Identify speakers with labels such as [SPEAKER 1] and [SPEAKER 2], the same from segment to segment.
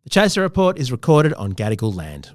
[SPEAKER 1] The Chaser Report is recorded on Gadigal land.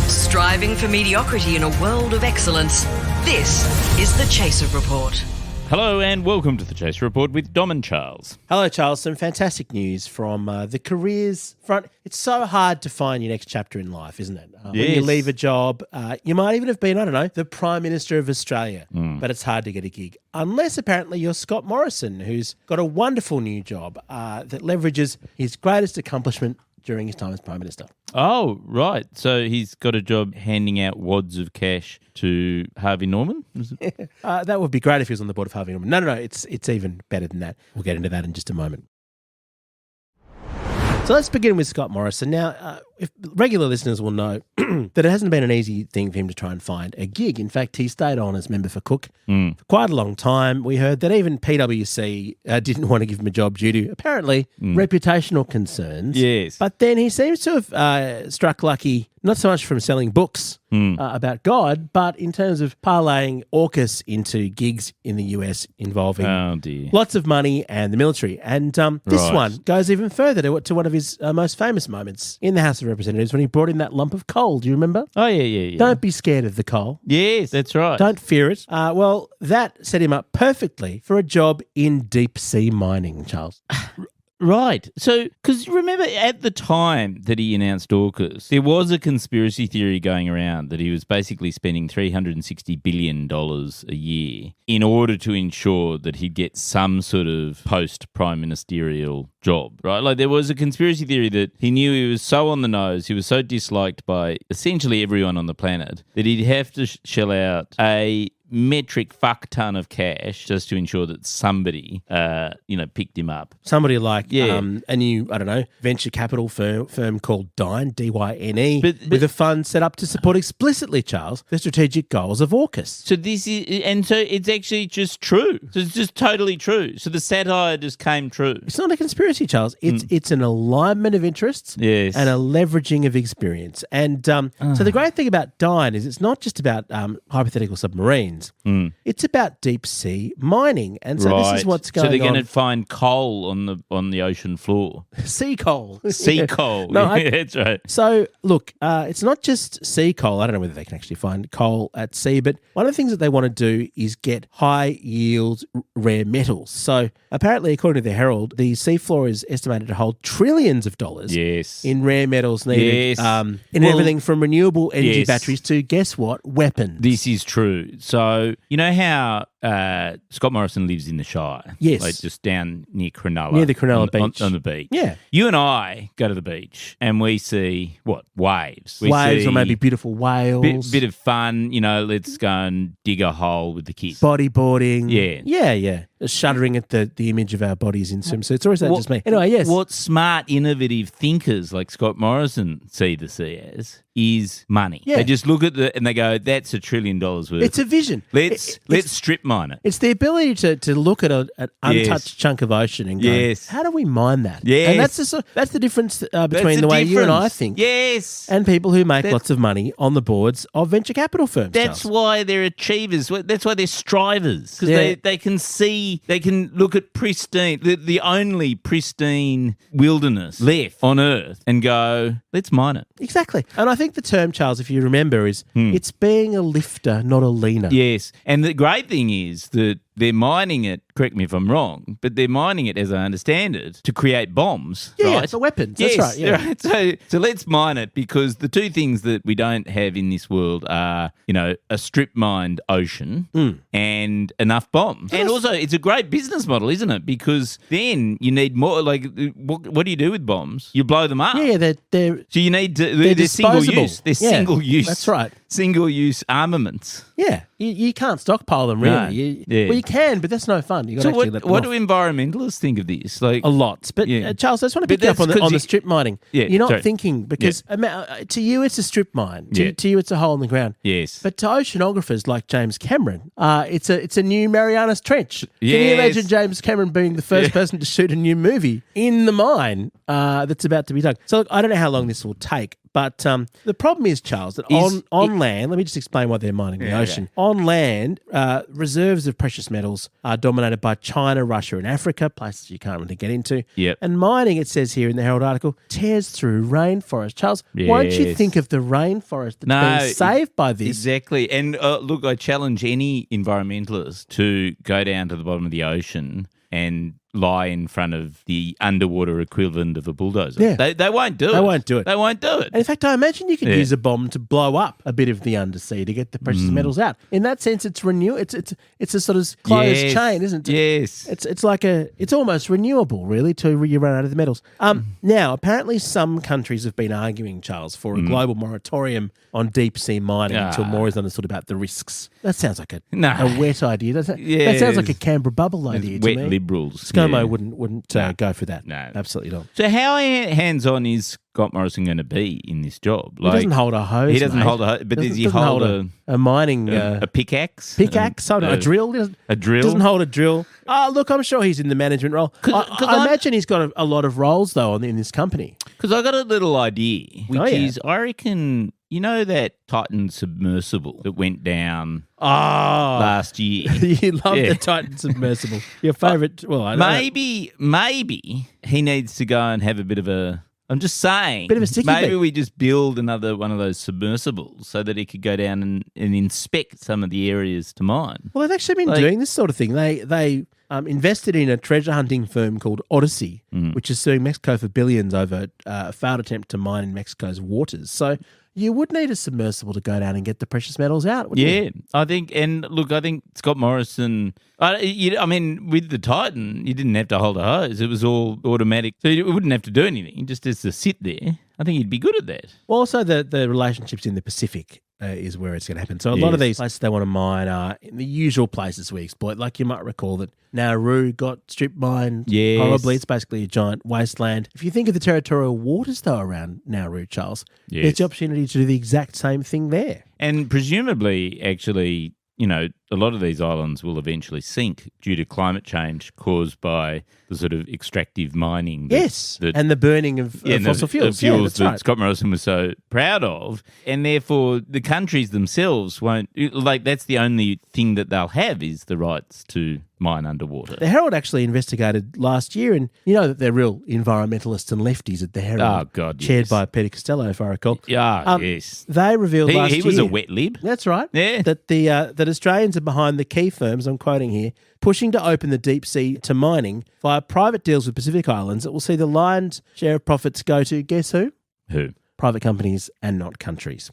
[SPEAKER 2] Striving for mediocrity in a world of excellence. This is the Chaser Report.
[SPEAKER 3] Hello and welcome to the Chaser Report with Dom and Charles.
[SPEAKER 1] Hello, Charles. Some fantastic news from the careers front. It's so hard to find your next chapter in life, isn't it? When you leave a job, you might even have been, I don't know, the Prime Minister of Australia, but it's hard to get a gig. Unless apparently you're Scott Morrison, who's got a wonderful new job that leverages his greatest accomplishment during his time as Prime Minister.
[SPEAKER 3] Oh, right. So he's got a job handing out wads of cash to Harvey Norman?
[SPEAKER 1] That would be great if he was on the board of Harvey Norman. No, it's even better than that. We'll get into that in just a moment. So let's begin with Scott Morrison. Now, if regular listeners will know that it hasn't been an easy thing for him to try and find a gig. In fact, he stayed on as member for Cook for quite a long time. We heard that even PwC didn't want to give him a job due to, apparently, reputational concerns.
[SPEAKER 3] Yes.
[SPEAKER 1] But then he seems to have struck lucky, not so much from selling books about God, but in terms of parlaying AUKUS into gigs in the US involving lots of money and the military. And this one goes even further to one of his most famous moments in the House of Representatives when he brought in that lump of coal. Do you remember?
[SPEAKER 3] Oh, yeah.
[SPEAKER 1] Don't be scared of the coal.
[SPEAKER 3] Yes, that's right.
[SPEAKER 1] Don't fear it. Well, that set him up perfectly for a job in deep sea mining, Charles.
[SPEAKER 3] Right. So, because remember at the time that he announced AUKUS, there was a conspiracy theory going around that he was basically spending $360 billion a year in order to ensure that he'd get some sort of post-prime ministerial job, right? Like there was a conspiracy theory that he knew he was so on the nose, he was so disliked by essentially everyone on the planet that he'd have to shell out a metric fuck ton of cash just to ensure that somebody, picked him up.
[SPEAKER 1] Somebody like a new, I don't know, venture capital firm called Dyne, D-Y-N-E, with a fund set up to support explicitly, Charles, the strategic goals of AUKUS.
[SPEAKER 3] So so it's actually just true. So it's just totally true. So the satire just came true.
[SPEAKER 1] It's not a conspiracy, Charles. It's an alignment of interests and a leveraging of experience. And so the great thing about Dyne is it's not just about hypothetical submarines. It's about deep sea mining, and so this is what's going on.
[SPEAKER 3] So they're going to find coal on the ocean floor.
[SPEAKER 1] Sea coal.
[SPEAKER 3] Sea coal.
[SPEAKER 1] No,
[SPEAKER 3] that's right.
[SPEAKER 1] So look, it's not just sea coal. I don't know whether they can actually find coal at sea, but one of the things that they want to do is get high yield rare metals. So apparently, according to the Herald, the seafloor is estimated to hold trillions of dollars in rare metals needed in everything from renewable energy batteries to, guess what, weapons.
[SPEAKER 3] This is true. So you know how Scott Morrison lives in the Shire?
[SPEAKER 1] Yes.
[SPEAKER 3] Like just down near Cronulla.
[SPEAKER 1] Near the Cronulla beach.
[SPEAKER 3] On the beach.
[SPEAKER 1] Yeah.
[SPEAKER 3] You and I go to the beach and we see, what, waves.
[SPEAKER 1] Waves or maybe beautiful whales.
[SPEAKER 3] Bit of fun, let's go and dig a hole with the kids.
[SPEAKER 1] Bodyboarding.
[SPEAKER 3] Yeah.
[SPEAKER 1] Yeah. Shuddering at the image of our bodies in swimsuits. Or is that just me? Anyway, yes.
[SPEAKER 3] What smart, innovative thinkers like Scott Morrison see the sea as is money.
[SPEAKER 1] Yeah.
[SPEAKER 3] They just look at and they go, that's $1 trillion worth.
[SPEAKER 1] It's a vision.
[SPEAKER 3] Let's strip mine it.
[SPEAKER 1] It's the ability to look at an untouched chunk of ocean and go, how do we mine that?
[SPEAKER 3] Yes.
[SPEAKER 1] And that's the difference between the way you and I think and people who make lots of money on the boards of venture capital firms.
[SPEAKER 3] That's why they're achievers. That's why they're strivers. Because they can see, they can look at pristine, the only pristine wilderness left on Earth and go, let's mine it.
[SPEAKER 1] Exactly. And I think the term, Charles, if you remember, is it's being a lifter, not a leaner.
[SPEAKER 3] Yes. And the great thing is that they're mining it, correct me if I'm wrong, but they're mining it, as I understand it, to create bombs, right?
[SPEAKER 1] For weapons.
[SPEAKER 3] Yes,
[SPEAKER 1] that's right. Yeah.
[SPEAKER 3] Right. So let's mine it, because the two things that we don't have in this world are, a strip-mined ocean and enough bombs. And also, it's a great business model, isn't it? Because then you need more, like, what do you do with bombs? You blow them up.
[SPEAKER 1] Yeah, they're
[SPEAKER 3] so you need to,
[SPEAKER 1] they're
[SPEAKER 3] single
[SPEAKER 1] disposable.
[SPEAKER 3] use. They're single use.
[SPEAKER 1] That's right.
[SPEAKER 3] Single-use armaments.
[SPEAKER 1] Yeah. You can't stockpile them, really.
[SPEAKER 3] No.
[SPEAKER 1] Well, you can, but that's no fun. You got to actually let them
[SPEAKER 3] what
[SPEAKER 1] off.
[SPEAKER 3] do environmentalists think of this? Like
[SPEAKER 1] a lot. But Charles, I just want to pick you up on the strip mining.
[SPEAKER 3] Yeah,
[SPEAKER 1] you're not thinking, because to you it's a strip mine. To you it's a hole in the ground.
[SPEAKER 3] Yes.
[SPEAKER 1] But to oceanographers like James Cameron, it's a new Marianas Trench.
[SPEAKER 3] Yes.
[SPEAKER 1] Can you imagine James Cameron being the first person to shoot a new movie in the mine that's about to be dug? So look, I don't know how long this will take, But the problem is, Charles, that on land, let me just explain why they're mining the ocean. On land, reserves of precious metals are dominated by China, Russia, and Africa, places you can't really get into.
[SPEAKER 3] Yep.
[SPEAKER 1] And mining, it says here in the Herald article, tears through rainforest. Charles, won't you think of the rainforest that's being saved by this?
[SPEAKER 3] Exactly. And look, I challenge any environmentalist to go down to the bottom of the ocean and lie in front of the underwater equivalent of a bulldozer.
[SPEAKER 1] Yeah.
[SPEAKER 3] They won't do it.
[SPEAKER 1] They won't do it.
[SPEAKER 3] They won't do it.
[SPEAKER 1] And in fact, I imagine you could use a bomb to blow up a bit of the undersea to get the precious metals out. In that sense, it's it's a sort of closed chain, isn't it?
[SPEAKER 3] Yes.
[SPEAKER 1] It's almost renewable, really, till you run out of the metals. Now, apparently some countries have been arguing, Charles, for a global moratorium on deep sea mining until more is understood about the risks. That sounds like a wet idea, doesn't it?
[SPEAKER 3] Yes.
[SPEAKER 1] That sounds like a Canberra bubble idea to
[SPEAKER 3] Wet
[SPEAKER 1] me.
[SPEAKER 3] liberals.
[SPEAKER 1] ScoMo wouldn't go for that.
[SPEAKER 3] No.
[SPEAKER 1] Absolutely not.
[SPEAKER 3] So how hands-on is Scott Morrison going to be in this job?
[SPEAKER 1] He doesn't hold a hose.
[SPEAKER 3] He doesn't
[SPEAKER 1] mate.
[SPEAKER 3] hold a hose, but does he
[SPEAKER 1] Doesn't
[SPEAKER 3] hold
[SPEAKER 1] a mining
[SPEAKER 3] a pickaxe?
[SPEAKER 1] Pickaxe? A drill?
[SPEAKER 3] A drill?
[SPEAKER 1] Doesn't hold a drill. Look, I'm sure he's in the management role. I imagine he's got a lot of roles, though, in this company.
[SPEAKER 3] Because I got a little idea, which
[SPEAKER 1] yeah.
[SPEAKER 3] is, I reckon, you know that Titan submersible that went down last year?
[SPEAKER 1] You love the Titan submersible. Your favourite? Well, I don't know.
[SPEAKER 3] Maybe he needs to go and have a bit of a... I'm just saying.
[SPEAKER 1] Bit of a sticky
[SPEAKER 3] maybe
[SPEAKER 1] bit.
[SPEAKER 3] we just build another one of those submersibles so that he could go down and inspect some of the areas to mine.
[SPEAKER 1] Well, they've actually been doing this sort of thing. They invested in a treasure hunting firm called Odyssey, which is suing Mexico for billions over a failed attempt to mine in Mexico's waters. So you would need a submersible to go down and get the precious metals out, wouldn't you?
[SPEAKER 3] I think Scott Morrison, I mean, with the Titan, you didn't have to hold a hose. It was all automatic. So you wouldn't have to do anything. You just has to sit there. I think he'd be good at that.
[SPEAKER 1] Well, also the relationships in the Pacific is where it's going to happen. So a lot of these places they want to mine are in the usual places we exploit. Like you might recall that Nauru got strip mined horribly. It's basically a giant wasteland. If you think of the territorial waters, though, around Nauru, Charles, there's the opportunity to do the exact same thing there.
[SPEAKER 3] And presumably, actually, you know, a lot of these islands will eventually sink due to climate change caused by the sort of extractive mining.
[SPEAKER 1] And the burning of fossil fuels.
[SPEAKER 3] The fuels
[SPEAKER 1] that's
[SPEAKER 3] that
[SPEAKER 1] right.
[SPEAKER 3] Scott Morrison was so proud of. And therefore, the countries themselves won't, that's the only thing that they'll have is the rights to mine underwater.
[SPEAKER 1] The Herald actually investigated last year, and you know that they're real environmentalists and lefties at the Herald.
[SPEAKER 3] Oh, God,
[SPEAKER 1] chaired by Peter Costello, if I recall.
[SPEAKER 3] Yes.
[SPEAKER 1] They revealed last year...
[SPEAKER 3] He was a wet lib.
[SPEAKER 1] That's right.
[SPEAKER 3] Yeah.
[SPEAKER 1] That that Australians are behind the key firms, I'm quoting here, pushing to open the deep sea to mining via private deals with Pacific Islands that will see the lion's share of profits go to, guess who?
[SPEAKER 3] Who?
[SPEAKER 1] Private companies and not countries.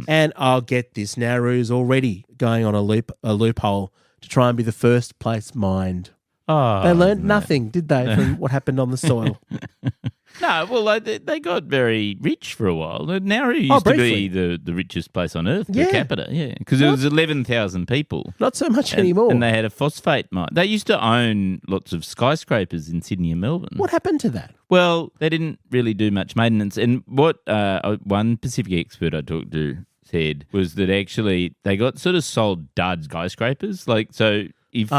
[SPEAKER 1] And I'll get this, Nauru's already going on a loophole to try and be the first place mined. They learned nothing, did they, from what happened on the soil?
[SPEAKER 3] No, well, they got very rich for a while. Nauru used to be the richest place on earth per capita, because there was 11,000 people.
[SPEAKER 1] Not so much anymore.
[SPEAKER 3] And they had a phosphate mine. They used to own lots of skyscrapers in Sydney and Melbourne.
[SPEAKER 1] What happened to that?
[SPEAKER 3] Well, they didn't really do much maintenance. And what one Pacific expert I talked to said was that actually they got sort of sold dud skyscrapers. If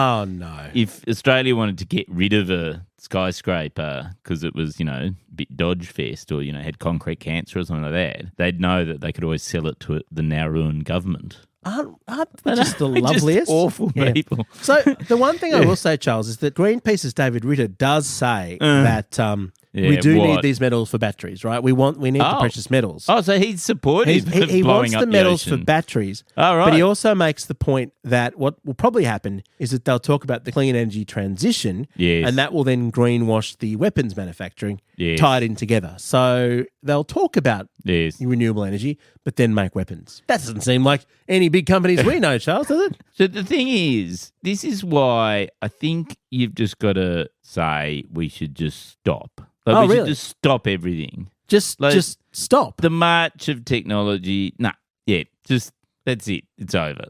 [SPEAKER 3] Australia wanted to get rid of a skyscraper because it was, a bit Dodge Fest or, had concrete cancer or something like that, they'd know that they could always sell it to the Nauruan government.
[SPEAKER 1] Aren't we just the loveliest?
[SPEAKER 3] Just awful people.
[SPEAKER 1] So the one thing I will say, Charles, is that Greenpeace's David Ritter does say that we do need these metals for batteries, right? We need the precious metals.
[SPEAKER 3] Oh, so he's supportive of
[SPEAKER 1] he
[SPEAKER 3] blowing
[SPEAKER 1] wants
[SPEAKER 3] up
[SPEAKER 1] the metals
[SPEAKER 3] ocean.
[SPEAKER 1] for batteries.
[SPEAKER 3] Oh, right.
[SPEAKER 1] But he also makes the point that what will probably happen is that they'll talk about the clean energy transition, and that will then greenwash the weapons manufacturing, tied in together. So they'll talk about renewable energy, but then make weapons. That doesn't seem like any big companies we know, Charles, does it?
[SPEAKER 3] So the thing is, this is why I think you've just got to say we should just stop. We should just stop everything.
[SPEAKER 1] Just stop.
[SPEAKER 3] The march of technology. That's it. It's over.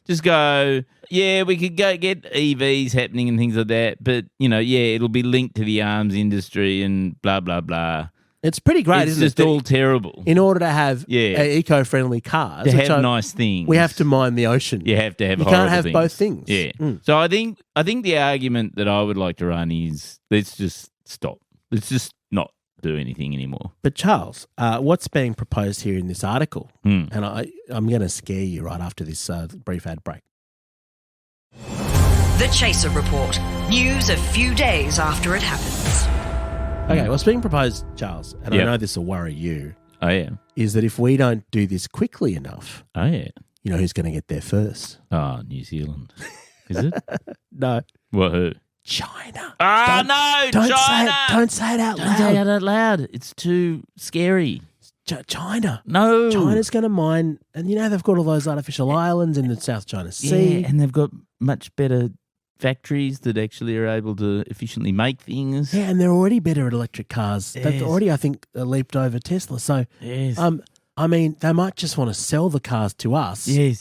[SPEAKER 3] Just go, we could go get EVs happening and things like that, but, it'll be linked to the arms industry and blah, blah, blah.
[SPEAKER 1] It's pretty great, isn't it?
[SPEAKER 3] It's just all terrible.
[SPEAKER 1] In order to have eco-friendly cars,
[SPEAKER 3] to have nice things,
[SPEAKER 1] we have to mine the ocean.
[SPEAKER 3] You have to have.
[SPEAKER 1] You can't have both things.
[SPEAKER 3] Yeah. So I think the argument that I would like to run is let's just stop. Let's just not do anything anymore.
[SPEAKER 1] But Charles, what's being proposed here in this article, and I'm going to scare you right after this brief ad break.
[SPEAKER 2] The Chaser Report. News a few days after it happens.
[SPEAKER 1] Okay, what's being proposed, Charles, and I know this will worry you, is that if we don't do this quickly enough, you know who's going to get there first?
[SPEAKER 3] Oh, New Zealand. Is it?
[SPEAKER 1] No.
[SPEAKER 3] What, who?
[SPEAKER 1] China.
[SPEAKER 3] China.
[SPEAKER 1] Don't say it out loud.
[SPEAKER 3] Don't say it out loud. It's too scary.
[SPEAKER 1] China.
[SPEAKER 3] No.
[SPEAKER 1] China's going to mine, and you know they've got all those artificial islands in the South China Sea.
[SPEAKER 3] Yeah, and they've got much better factories that actually are able to efficiently make things.
[SPEAKER 1] Yeah, and they're already better at electric cars.
[SPEAKER 3] Yes.
[SPEAKER 1] They've already, I think, leaped over Tesla. So, I mean, they might just want to sell the cars to us.
[SPEAKER 3] Yes.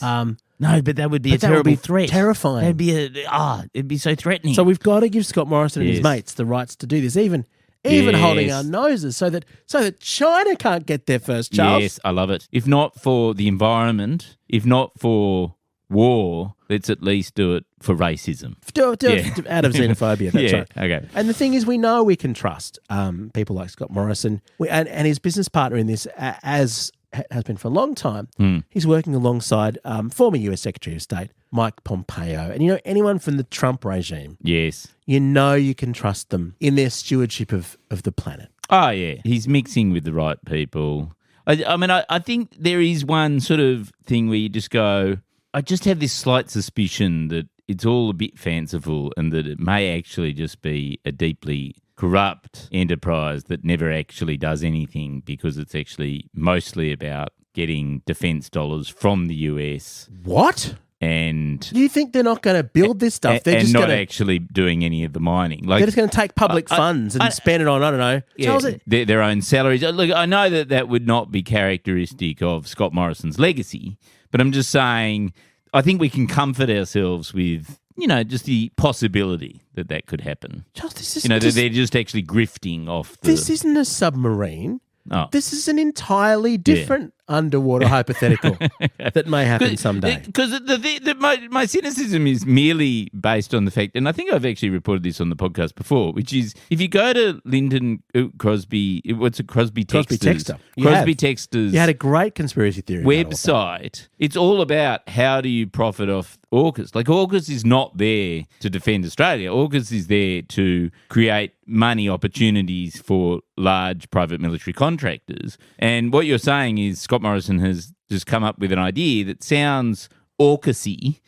[SPEAKER 3] No, but that would be a terrible threat.
[SPEAKER 1] Terrifying.
[SPEAKER 3] It'd be so threatening.
[SPEAKER 1] So we've got to give Scott Morrison and his mates the rights to do this, even holding our noses, so that China can't get there first, Charles.
[SPEAKER 3] Yes, I love it. If not for the environment, if not for war, let's at least do it for racism.
[SPEAKER 1] Do it out of xenophobia. That's right.
[SPEAKER 3] Okay.
[SPEAKER 1] And the thing is, we know we can trust people like Scott Morrison and his business partner in this, as has been for a long time. He's working alongside former US Secretary of State Mike Pompeo. And, you know, anyone from the Trump regime,
[SPEAKER 3] yes,
[SPEAKER 1] you know you can trust them in their stewardship of the planet.
[SPEAKER 3] Oh, yeah. He's mixing with the right people. I think there is one sort of thing where you just go, I just have this slight suspicion that it's all a bit fanciful and that it may actually just be a deeply corrupt enterprise that never actually does anything because it's actually mostly about getting defense dollars from the US.
[SPEAKER 1] What?
[SPEAKER 3] And
[SPEAKER 1] do you think they're not going to build this stuff? They're just
[SPEAKER 3] not actually doing any of the mining. Like,
[SPEAKER 1] they're just going to take public funds and spend it on, I don't know,
[SPEAKER 3] their own salaries. Look, I know that would not be characteristic of Scott Morrison's legacy, but I'm just saying I think we can comfort ourselves with, you know, just the possibility that could happen.
[SPEAKER 1] Charles, this is
[SPEAKER 3] that they're just actually grifting off the...
[SPEAKER 1] This isn't a submarine.
[SPEAKER 3] Oh.
[SPEAKER 1] This is an entirely different underwater hypothetical that may happen someday.
[SPEAKER 3] Because my cynicism is merely based on the fact, and I think I've actually reported this on the podcast before, which is if you go to Lyndon Crosby, what's it, Crosby Texter's
[SPEAKER 1] You had a great conspiracy theory
[SPEAKER 3] website. It's all about how do you profit off AUKUS. Like, AUKUS is not there to defend Australia. AUKUS is there to create money opportunities for large private military contractors. And what you're saying is Scott Morrison has just come up with an idea that sounds AUKUS-y,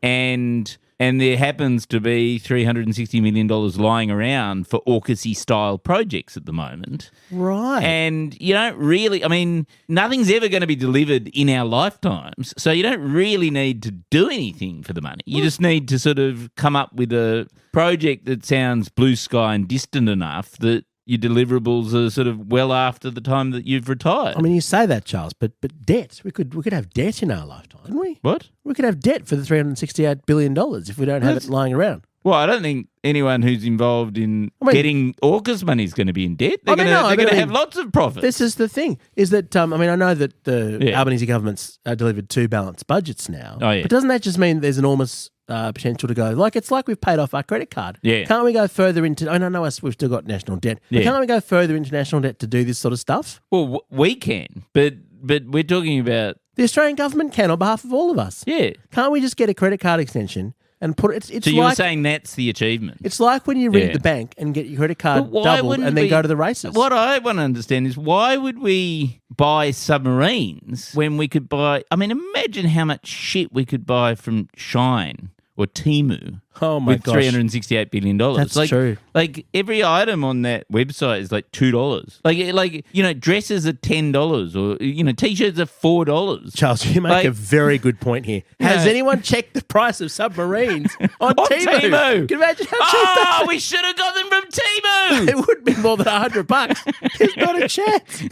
[SPEAKER 3] and there happens to be $360 million lying around for AUKUS-y style projects at the moment.
[SPEAKER 1] Right.
[SPEAKER 3] And you don't really, I mean, nothing's ever going to be delivered in our lifetimes, so you don't really need to do anything for the money. You just need to sort of come up with a project that sounds blue sky and distant enough that your deliverables are sort of well after the time that you've retired.
[SPEAKER 1] I mean, you say that, Charles, but debt. We could have debt in our lifetime, couldn't we?
[SPEAKER 3] What?
[SPEAKER 1] We could have debt for the $368 billion if we don't have it lying around.
[SPEAKER 3] Well, I don't think anyone who's involved in getting AUKUS money is going to be in debt. They're going to have lots of profit.
[SPEAKER 1] This is the thing, is that, I know that the Albanese government's delivered 2 balanced budgets now.
[SPEAKER 3] Oh, yeah.
[SPEAKER 1] But doesn't that just mean there's enormous potential to go? Like, it's like we've paid off our credit card.
[SPEAKER 3] Yeah.
[SPEAKER 1] Can't we go further into, I know we've still got national debt, but can't we go further into national debt to do this sort of stuff?
[SPEAKER 3] Well, we can, but we're talking about...
[SPEAKER 1] The Australian government can on behalf of all of us.
[SPEAKER 3] Yeah.
[SPEAKER 1] Can't we just get a credit card extension and put it... It's
[SPEAKER 3] so you're
[SPEAKER 1] like,
[SPEAKER 3] saying that's the achievement?
[SPEAKER 1] It's like when you ring the bank and get your credit card doubled and then go to the races.
[SPEAKER 3] What I want to understand is why would we buy submarines when we could buy... I mean, imagine how much shit we could buy from Shine or Temu.
[SPEAKER 1] Oh my gosh.
[SPEAKER 3] With $368 billion.
[SPEAKER 1] That's true.
[SPEAKER 3] Like every item on that website is like $2. Like you know, dresses are $10 or, you know, T-shirts are $4.
[SPEAKER 1] Charles, you make a very good point here. Has anyone checked the price of submarines on Temu? Can you imagine how cheap that is?
[SPEAKER 3] We should have got them from Temu.
[SPEAKER 1] It would be more than $100. There's not a chance.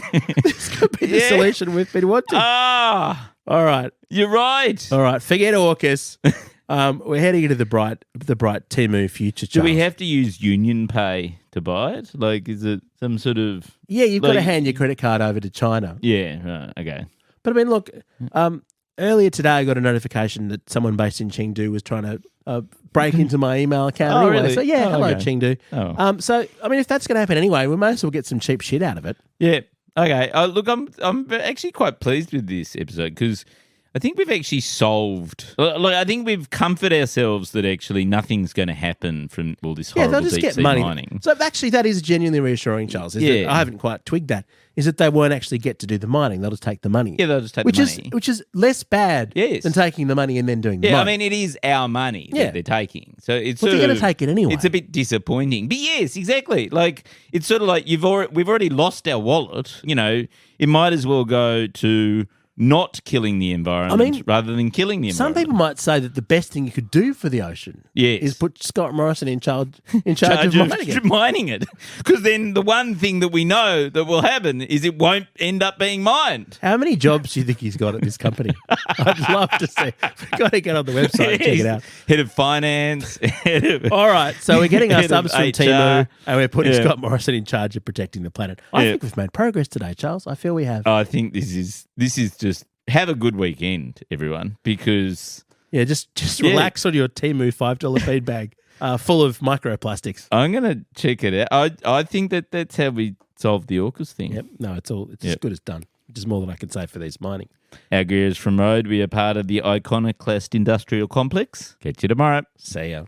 [SPEAKER 1] This could be the solution we've been wanting. All right.
[SPEAKER 3] You're right.
[SPEAKER 1] All right. Forget AUKUS. We're heading into the bright Temu future, Charles.
[SPEAKER 3] Do we have to use Union Pay to buy it? Like, is it some sort of...
[SPEAKER 1] Yeah, you've got to hand your credit card over to China.
[SPEAKER 3] Yeah, right, okay.
[SPEAKER 1] But I mean, look, earlier today I got a notification that someone based in Chengdu was trying to break into my email account
[SPEAKER 3] Oh,
[SPEAKER 1] anyway.
[SPEAKER 3] really?
[SPEAKER 1] So, yeah, hello,
[SPEAKER 3] okay.
[SPEAKER 1] Chengdu.
[SPEAKER 3] Oh.
[SPEAKER 1] So, I mean, if that's going to happen anyway, we might as well get some cheap shit out of it.
[SPEAKER 3] Yeah. Okay. Look, I'm actually quite pleased with this episode because I think we've actually solved. Like, I think we've comforted ourselves that actually nothing's going to happen from all this horrible
[SPEAKER 1] they'll just
[SPEAKER 3] deep
[SPEAKER 1] get
[SPEAKER 3] sea
[SPEAKER 1] money.
[SPEAKER 3] mining.
[SPEAKER 1] So actually, that is genuinely reassuring, Charles. Is that I haven't quite twigged that. Is that they won't actually get to do the mining; they'll just take the money.
[SPEAKER 3] Yeah, they'll just take the money,
[SPEAKER 1] which is less bad
[SPEAKER 3] Yes.
[SPEAKER 1] than taking the money and then doing the
[SPEAKER 3] Yeah, I
[SPEAKER 1] mining.
[SPEAKER 3] mean, it is our money that they're taking. So it's
[SPEAKER 1] But
[SPEAKER 3] sort
[SPEAKER 1] they're
[SPEAKER 3] of,
[SPEAKER 1] gonna take it anyway.
[SPEAKER 3] It's a bit disappointing. But yes, exactly. Like, it's sort of like we've already lost our wallet. You know, it might as well go to not killing the environment rather than killing the
[SPEAKER 1] Some
[SPEAKER 3] environment.
[SPEAKER 1] people might say that the best thing you could do for the ocean is put Scott Morrison in charge of
[SPEAKER 3] mining it. Because then the one thing that we know that will happen is it won't end up being mined.
[SPEAKER 1] How many jobs do you think he's got at this company? I'd love to see. We've got to get on the website and check it out.
[SPEAKER 3] Head of finance.
[SPEAKER 1] All right, so we're getting our subs from
[SPEAKER 3] HR.
[SPEAKER 1] Temu and we're putting Scott Morrison in charge of protecting the planet. I think we've made progress today, Charles. I feel we have.
[SPEAKER 3] I think this is just have a good weekend, everyone, because
[SPEAKER 1] just relax on your Temu $5 feed bag full of microplastics.
[SPEAKER 3] I'm going to check it out. I think that's how we solve the AUKUS thing.
[SPEAKER 1] Yep. No, it's as good as done, which is more than I can say for these mining.
[SPEAKER 3] Our gears from road, we are part of the Iconoclast Industrial Complex. Catch you tomorrow.
[SPEAKER 1] See ya.